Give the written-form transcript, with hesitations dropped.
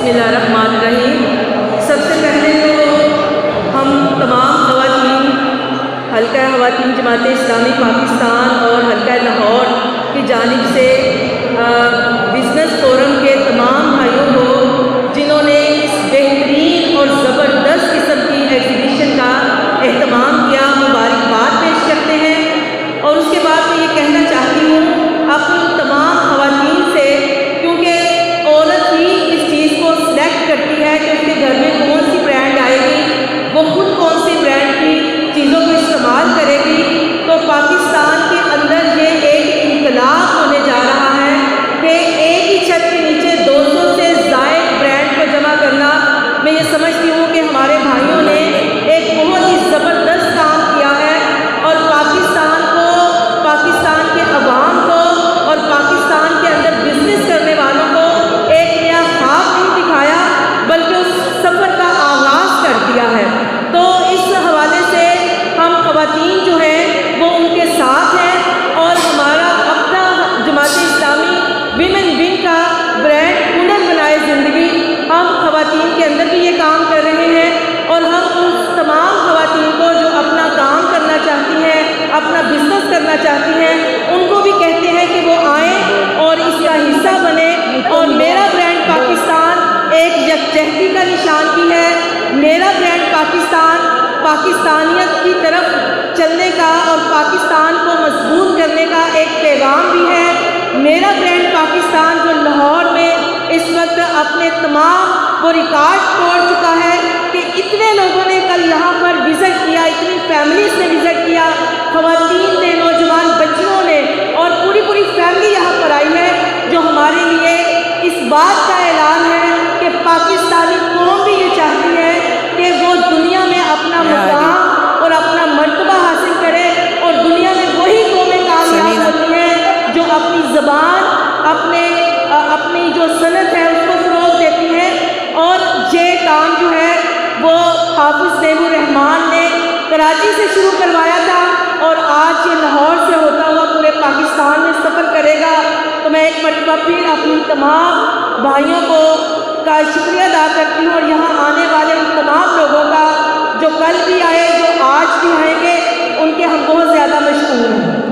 बिस्मिल्लाहिर्रहमानिर्रहीम। सबसे पहले तो हम तमाम ख़वातीन हल्का ख़वातीन जमात इस्लामी पाकिस्तान और हल्का लाहौर की जानिब से बिज़नेस फोरम के तमाम भाइयों को जिन्होंने इस बेहतरीन और ज़बरदस्त किस्म की एग्ज़िबिशन का एहतमाम किया, मुबारकबाद पेश करते हैं। और उसके बाद मैं ये कहना चाहती हूँ अपनी तमाम ख़वातीन से, क्योंकि औरत ही इस चीज़ को सिलेक्ट करती है कि उसके घर में कौन सी ब्रांड आएगी, वो खुद कौन सी ब्रांड की चीज़ों को इस्तेमाल करेगी। तो पाकिस्तान के अंदर ये एक इनकलाब होने जा रहा है कि एक ही छत के नीचे 200 से ज़ायद ब्रांड को जमा करना। मैं ये समझती हूँ कि हमारे भाइयों ने एक बहुत ही ज़बरदस्त काम किया है और पाकिस्तान को, पाकिस्तान के अवाम को और पाकिस्तान के अंदर बिजनेस करने वालों को एक नया ख्वाब नहीं दिखाया, बल्कि उस सफ़र का आगाज़ कर दिया है। तो इस हवाले से हम ख़वातीन जो हैं वो उनके साथ हैं और हमारा अपना जमात इस्लामी विमेन विंग का ब्रांड हुनर बनाए ज़िंदगी, हम ख़वातीन के अंदर भी ये काम कर रहे हैं। और हम उन तमाम ख़वातीन को जो अपना काम करना चाहती हैं, अपना बिजनेस करना चाहती हैं, उनको भी कहते हैं कि वो आएँ और इसका हिस्सा बने। और मेरा ब्रांड पाकिस्तान एक यकजहती का निशान भी है। मेरा ब्रांड पाकिस्तान पाकिस्तानियत की तरफ चलने का और पाकिस्तान को मजबूत करने का एक पैगाम भी है। मेरा ब्रांड पाकिस्तान जो लाहौर में इस वक्त अपने तमाम वो रिकॉर्ड तोड़ चुका है कि इतने लोगों ने कल यहाँ पर विज़िट किया, इतनी फैमिलीज़ ने विज़िट किया, ख़वातीन ने, नौजवान बच्चियों ने, और पूरी पूरी फैमिली यहाँ पर आई है, जो हमारे लिए इस बात का ऐलान है कि पाकिस्तानी कौम भी ये चाहती है कि वो दुनिया में अपना मुकाम और अपना मर्तबा हासिल करे। और दुनिया में वही कौमें कामयाब होती हैं जो अपनी ज़बान, अपनी जो सनत है उसको फ़रोग़ देती हैं। और ये काम जो है वो हाफ़िज़ ज़ैनुर रहमान ने कराची से शुरू करवाया था और आज ये लाहौर से होता हुआ पूरे पाकिस्तान में सफ़र करेगा। तो मैं एक मरतबा फिर अपनी तमाम भाइयों को का शुक्रिया अदा करती हूँ और यहाँ आने वाले उन तमाम लोगों का जो कल भी आए, जो आज भी आएंगे, उनके हम बहुत ज़्यादा मशहूर हैं।